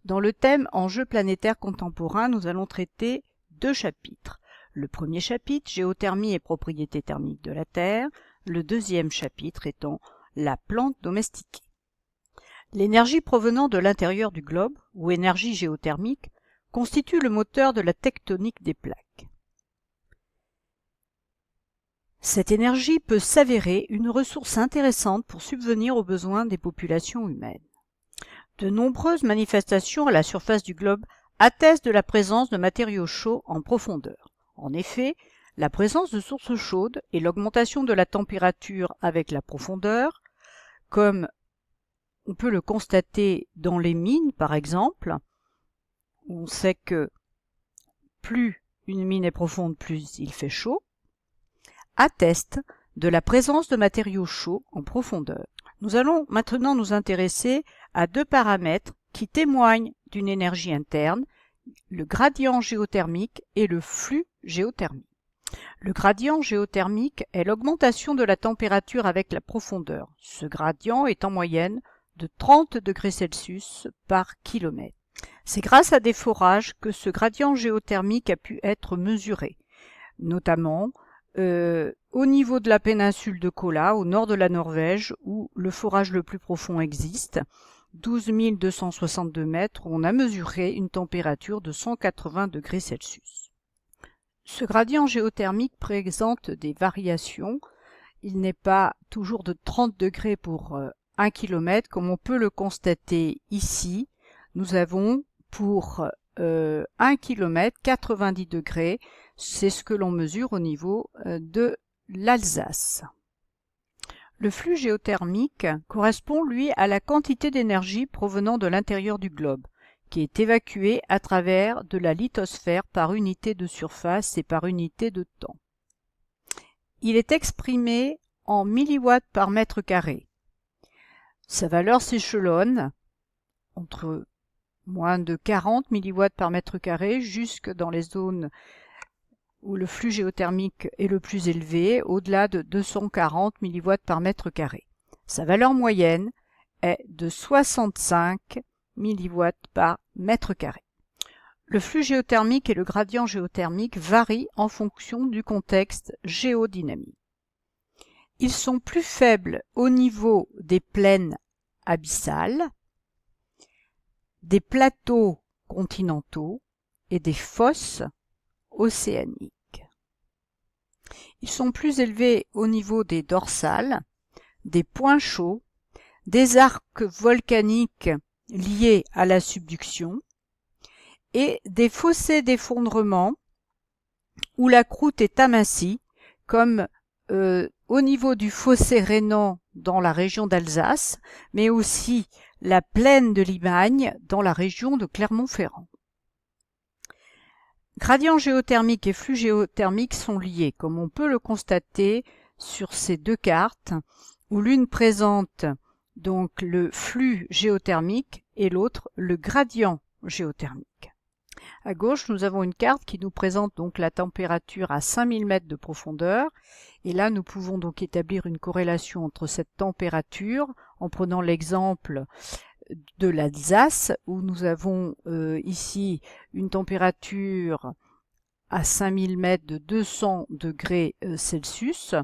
Dans le thème Enjeux planétaires contemporains, nous allons traiter 2 chapitres. Le premier chapitre, Géothermie et propriétés thermiques de la Terre. Le deuxième chapitre étant la plante domestiquée. L'énergie provenant de l'intérieur du globe, ou énergie géothermique, constitue le moteur de la tectonique des plaques. Cette énergie peut s'avérer une ressource intéressante pour subvenir aux besoins des populations humaines. De nombreuses manifestations à la surface du globe attestent de la présence de matériaux chauds en profondeur. En effet, la présence de sources chaudes et l'augmentation de la température avec la profondeur, comme on peut le constater dans les mines par exemple, où on sait que plus une mine est profonde, plus il fait chaud, attestent de la présence de matériaux chauds en profondeur. Nous allons maintenant nous intéresser à 2 paramètres qui témoignent d'une énergie interne, le gradient géothermique et le flux géothermique. Le gradient géothermique est l'augmentation de la température avec la profondeur. Ce gradient est en moyenne de 30 degrés Celsius par kilomètre. C'est grâce à des forages que ce gradient géothermique a pu être mesuré, notamment au niveau de la péninsule de Kola, au nord de la Norvège, où le forage le plus profond existe, 12 262 mètres, où on a mesuré une température de 180 degrés Celsius. Ce gradient géothermique présente des variations. Il n'est pas toujours de 30 degrés pour 1 km, comme on peut le constater ici. Nous avons pour 1 km 90 degrés. C'est ce que l'on mesure au niveau de l'Alsace. Le flux géothermique correspond, lui, à la quantité d'énergie provenant de l'intérieur du globe, qui est évacuée à travers de la lithosphère par unité de surface et par unité de temps. Il est exprimé en milliwatts par mètre carré. Sa valeur s'échelonne entre moins de 40 milliwatts par mètre carré jusque dans les zones où le flux géothermique est le plus élevé, au-delà de 240 milliwatts par mètre carré. Sa valeur moyenne est de 65 milliwatts par mètre carré. Le flux géothermique et le gradient géothermique varient en fonction du contexte géodynamique. Ils sont plus faibles au niveau des plaines abyssales, des plateaux continentaux et des fosses océaniques. Ils sont plus élevés au niveau des dorsales, des points chauds, des arcs volcaniques liés à la subduction et des fossés d'effondrement où la croûte est amincie, comme au niveau du fossé rhénan dans la région d'Alsace, mais aussi la plaine de Limagne dans la région de Clermont-Ferrand. Gradient géothermique et flux géothermique sont liés, comme on peut le constater sur ces 2 cartes, où l'une présente donc le flux géothermique et l'autre le gradient géothermique. À gauche, nous avons une carte qui nous présente donc la température à 5000 mètres de profondeur. Et là, nous pouvons donc établir une corrélation entre cette température en prenant l'exemple de l'Alsace, où nous avons ici une température à 5000 mètres de 200 degrés Celsius.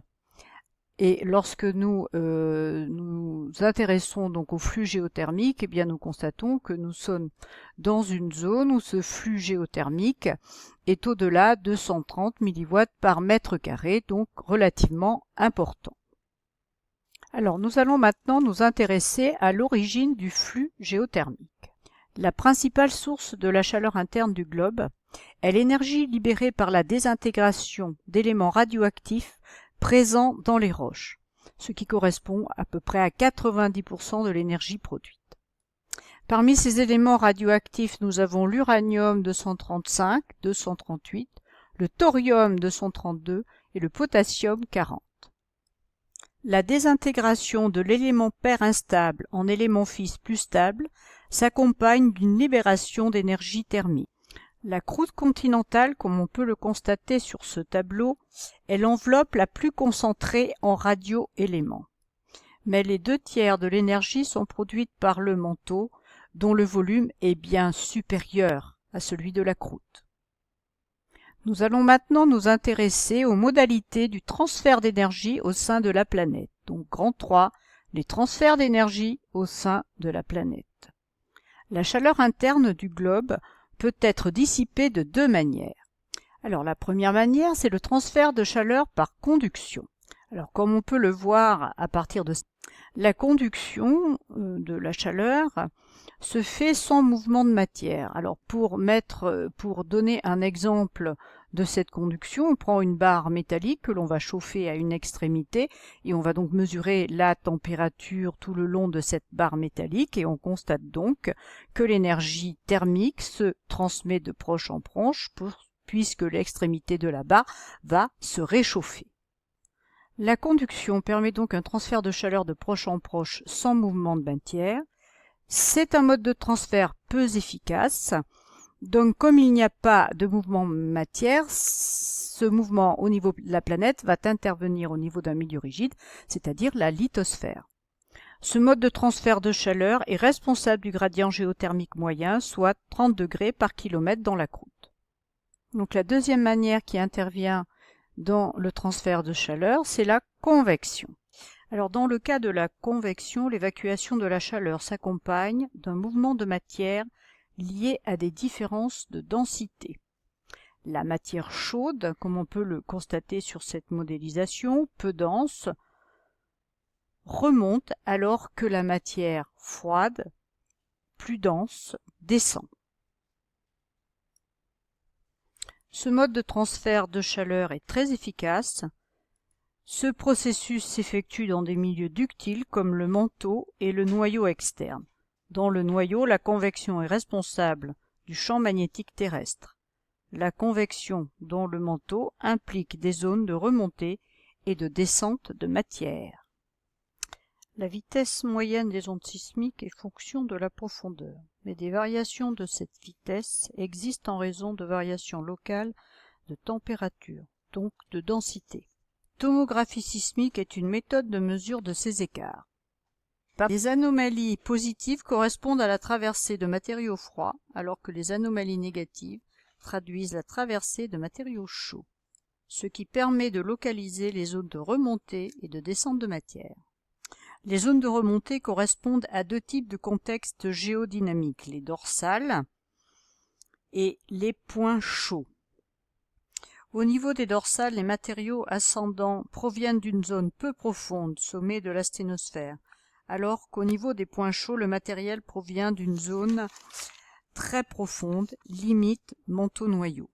Et lorsque nous nous intéressons donc au flux géothermique, eh bien nous constatons que nous sommes dans une zone où ce flux géothermique est au-delà de 130 milliwatts par mètre carré, donc relativement important. Alors nous allons maintenant nous intéresser à l'origine du flux géothermique. La principale source de la chaleur interne du globe est l'énergie libérée par la désintégration d'éléments radioactifs présents dans les roches, ce qui correspond à peu près à 90% de l'énergie produite. Parmi ces éléments radioactifs, nous avons l'uranium 235, 238, le thorium 232 et le potassium 40. La désintégration de l'élément pair instable en élément fils plus stable s'accompagne d'une libération d'énergie thermique. La croûte continentale, comme on peut le constater sur ce tableau, est l'enveloppe la plus concentrée en radioéléments. Mais les 2 tiers de l'énergie sont produites par le manteau, dont le volume est bien supérieur à celui de la croûte. Nous allons maintenant nous intéresser aux modalités du transfert d'énergie au sein de la planète. Donc grand 3, les transferts d'énergie au sein de la planète. La chaleur interne du globe peut être dissipée de deux manières. Alors la première manière, c'est le transfert de chaleur par conduction. Alors comme on peut le voir à partir de la conduction de la chaleur se fait sans mouvement de matière. Alors pour donner un exemple de cette conduction, on prend une barre métallique que l'on va chauffer à une extrémité et on va donc mesurer la température tout le long de cette barre métallique et on constate donc que l'énergie thermique se transmet de proche en proche puisque l'extrémité de la barre va se réchauffer. La conduction permet donc un transfert de chaleur de proche en proche sans mouvement de matière. C'est un mode de transfert peu efficace. Donc comme il n'y a pas de mouvement matière, ce mouvement au niveau de la planète va intervenir au niveau d'un milieu rigide, c'est-à-dire la lithosphère. Ce mode de transfert de chaleur est responsable du gradient géothermique moyen, soit 30 degrés par kilomètre dans la croûte. Donc la deuxième manière qui intervient dans le transfert de chaleur, c'est la convection. Alors dans le cas de la convection, l'évacuation de la chaleur s'accompagne d'un mouvement de matière lié à des différences de densité. La matière chaude, comme on peut le constater sur cette modélisation, peu dense, remonte alors que la matière froide, plus dense, descend. Ce mode de transfert de chaleur est très efficace. Ce processus s'effectue dans des milieux ductiles comme le manteau et le noyau externe. Dans le noyau, la convection est responsable du champ magnétique terrestre. La convection dans le manteau implique des zones de remontée et de descente de matière. La vitesse moyenne des ondes sismiques est fonction de la profondeur, mais des variations de cette vitesse existent en raison de variations locales de température, donc de densité. La tomographie sismique est une méthode de mesure de ces écarts. Les anomalies positives correspondent à la traversée de matériaux froids, alors que les anomalies négatives traduisent la traversée de matériaux chauds, ce qui permet de localiser les zones de remontée et de descente de matière. Les zones de remontée correspondent à deux types de contextes géodynamiques, les dorsales et les points chauds. Au niveau des dorsales, les matériaux ascendants proviennent d'une zone peu profonde, sommet de la sténosphère, alors qu'au niveau des points chauds, le matériel provient d'une zone très profonde, limite manteau-noyau.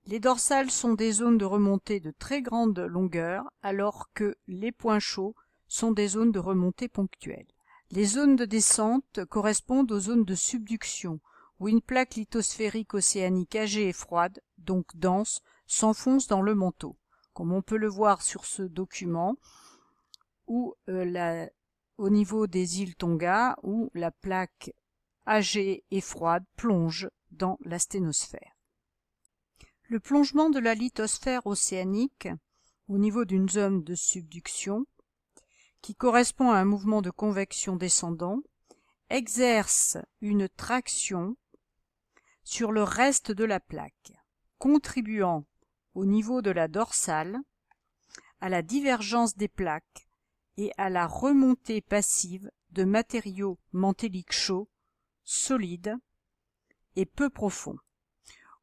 Les dorsales sont des zones de remontée de très grande longueur, alors que les points chauds sont des zones de remontée ponctuelles. Les zones de descente correspondent aux zones de subduction, où une plaque lithosphérique océanique âgée et froide, donc dense, s'enfonce dans le manteau, comme on peut le voir sur ce document, où au niveau des îles Tonga, où la plaque âgée et froide plonge dans la sténosphère. Le plongement de la lithosphère océanique au niveau d'une zone de subduction, qui correspond à un mouvement de convection descendant, exerce une traction sur le reste de la plaque, contribuant au niveau de la dorsale à la divergence des plaques et à la remontée passive de matériaux mantéliques chauds, solides et peu profonds.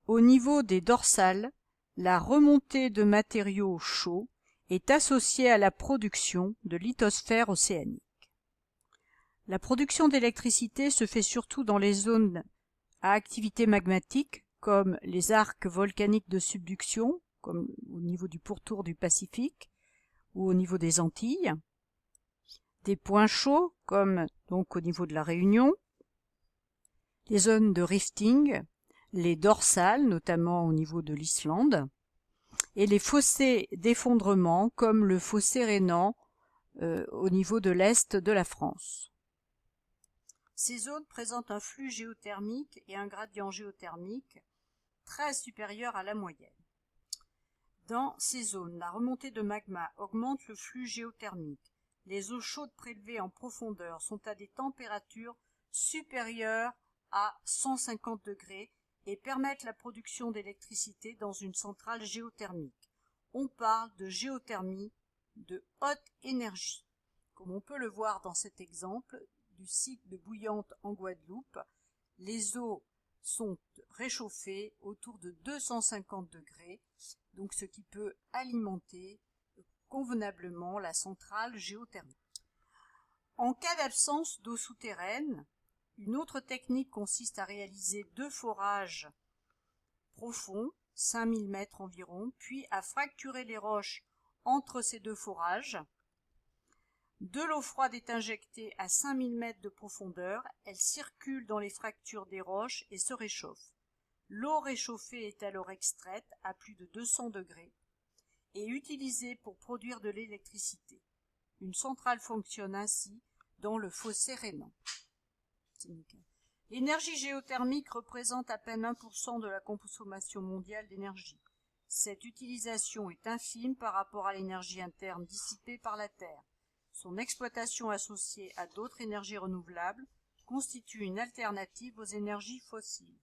Au niveau des dorsales, la remontée de matériaux chauds est associée à la production de lithosphère océanique. La production d'électricité se fait surtout dans les zones à activité magmatique, comme les arcs volcaniques de subduction, comme au niveau du pourtour du Pacifique ou au niveau des Antilles, des points chauds, comme donc au niveau de la Réunion, les zones de rifting, les dorsales, notamment au niveau de l'Islande, et les fossés d'effondrement, comme le fossé rhénan au niveau de l'est de la France. Ces zones présentent un flux géothermique et un gradient géothermique très supérieur à la moyenne. Dans ces zones, la remontée de magma augmente le flux géothermique. Les eaux chaudes prélevées en profondeur sont à des températures supérieure à 150 degrés et permettent la production d'électricité dans une centrale géothermique. On parle de géothermie de haute énergie. Comme on peut le voir dans cet exemple du site de Bouillante en Guadeloupe, les eaux sont réchauffées autour de 250 degrés, donc ce qui peut alimenter convenablement la centrale géothermique. En cas d'absence d'eau souterraine, une autre technique consiste à réaliser 2 forages profonds, 5000 mètres environ, puis à fracturer les roches entre ces 2 forages. De l'eau froide est injectée à 5000 mètres de profondeur, elle circule dans les fractures des roches et se réchauffe. L'eau réchauffée est alors extraite à plus de 200 degrés et utilisée pour produire de l'électricité. Une centrale fonctionne ainsi dans le fossé rhénan. L'énergie géothermique représente à peine 1% de la consommation mondiale d'énergie. Cette utilisation est infime par rapport à l'énergie interne dissipée par la Terre. Son exploitation associée à d'autres énergies renouvelables constitue une alternative aux énergies fossiles.